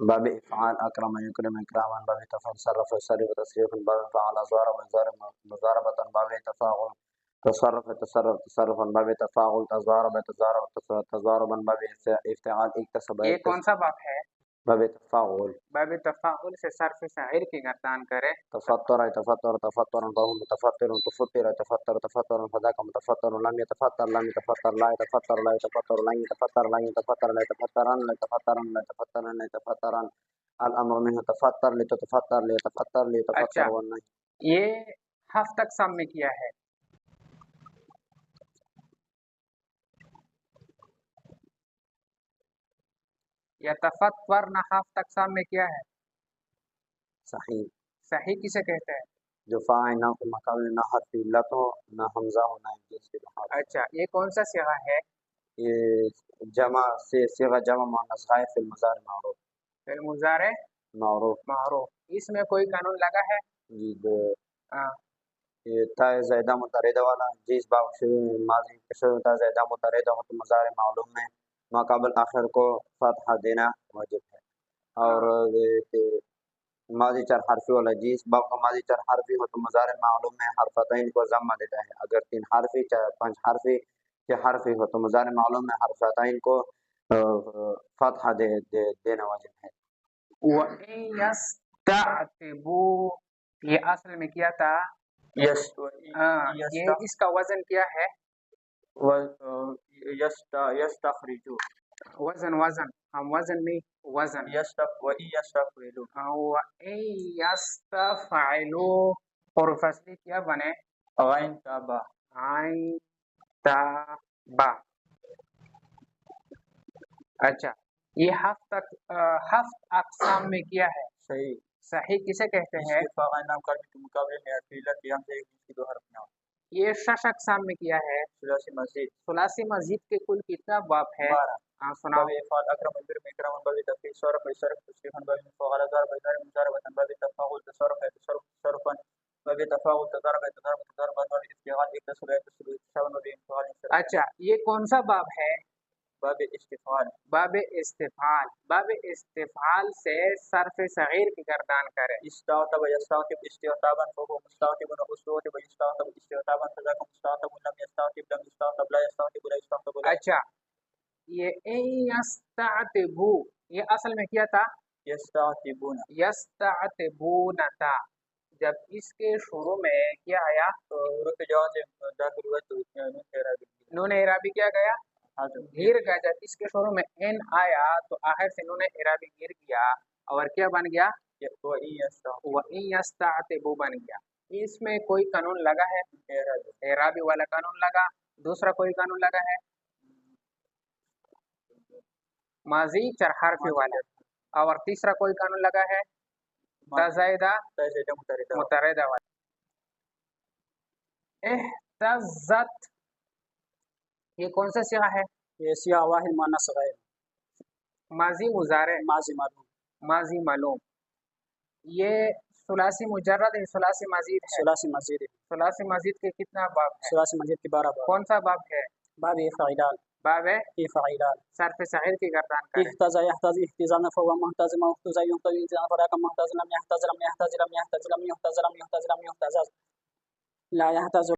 باب افعال اکرم یکرم اکراما باب تفعل صرف صرف تصریف باب فعل ازوار مضاربة باب تفاعل تصرف تصرف تصرفا باب تفاعل تضارب تضاربا باب افتعال اکتسب یہ کون سا باب ہے باب تفاعل سے صرف شاعر کی گردان کرے تفطر تفطر تفطرا فهو متفطر تفطر تفطر تفطرا فذاك متفطر لم يتفطر لم يتفطر لا يتفطر لا يتفطر لن يتفطر لا يتفطر لا يتفطرن لا يتفطرن لا يتفطرن لا يتفطرن الامر منه تفطر لتتفطر ليتفطر ليتفطر والنهي یہ ہفت اقسام میں کیا ہے یتفطرن ہفت اقسام میں کیا ہے صحیح صحیح کسے کہتے ہیں جو فاعل نہ مقابل نہ حرف علت ہو نہ حمزہ ہو نہ جنس کے حرف اچھا یہ کون سا صیغہ ہے یہ جمع سے صیغہ جمع مؤنث غائب فی المضارع معروف فی المضارع معروف اس میں کوئی قانون لگا ہے جی یہ تا زائدہ متعددہ والا جس باب شروع ماضی شروع تا زائدہ متعددہ ہو تو مضارع معلوم میں ماقابل آخر کو فتحہ دینا واجب ہے اور ماضی چار حرفی والا جس باب کا ماضی چار حرفی ہو تو مضارع معلوم میں حرفتین کو ضمہ دیتا ہے اگر 3 حرفی 5 حرفی 6 حرفی ہو تو مضارع معلوم میں حرفتین کو فتحہ دینا واجب ہے وَإِن يَسْتَعْتِبُوا یہ اصل میں کیا تھا یہ اس کا وزن کیا ہے یستخرجو وزن ہم وزن نہیں وزن وَإِن يَسْتَفْعِلُوا وَإِن يَسْتَفْعِلُوا حروف اصلی کیا بنے عین تابا عین تا با اچھا یہ ہفت اقسام میں کیا ہے صحیح صحیح کسے کہتے ہیں استفاق نام کرنے کے مقابلے میں علت یا ہم سے ایک کی 2 حرف نہ ہو یہ شش اقسام میں کیا ہے ثلاثی مزید کے کل کتنا باب ہے 12 سناؤ باب افعال اکرم اکرم اکرام باب تفعیل صرف صرف تصریفا باب فعل ضرب ضرب مضاربة باب تفاعل تصرف تصرفا باب تفاعل تضارب تضارب تضاربا باب افتعال اکتسب اکتسب اکتسابا باب انفعال. اچھا یہ کون سا باب ہے باب استفعال باب استفعال سے صرف صغیر کی گردان کرے استعتب يستعتب استعتابا فهو مستعتب واستعتب يستعتب استعتابا فذاك مستعتب لم يستعتب لم يستعتب لا يستعتب لا يستعتب. اچھا یہ ان يستعتبوا یہ اصل میں کیا تھا یستعتبون تھا جب اس کے شروع میں کیا آیا نون اعرابی کیا گیا گر گیا جب اس کے شروع میں ان آیا تو آخر سے نون اعرابی گر گیا اور کیا بن گیا وَإِن يَسْتَعْتِبُوا بن گیا اس میں کوئی قانون لگا ہے اعرابی والا قانون لگا دوسرا کوئی قانون لگا ہے ماضی چار حرفی والا اور تیسرا کوئی قانون لگا ہے تزائدہ متردہ والا احتزت یہ کون سا صیغہ ہے یہ صیغہ واحد مؤنث غائب ماضی مضارع ماضی معلوم یہ ثلاثی مجرد ہے ثلاثی مزید ہے ثلاثی مزید کے کتنا باب ہے ثلاثی مزید کے 12 باب کون سا باب ہے باب فعیلان صرف صغیر کی گردان کرے احتاز يحتاز احتزازا فهو محتاز محتاز يحتاز انتزاعا فذاك محتاز لم يحتاز لم يحتاز لم يحتاز لم يحتاز لم يحتاز لم يحتاز لا يحتاز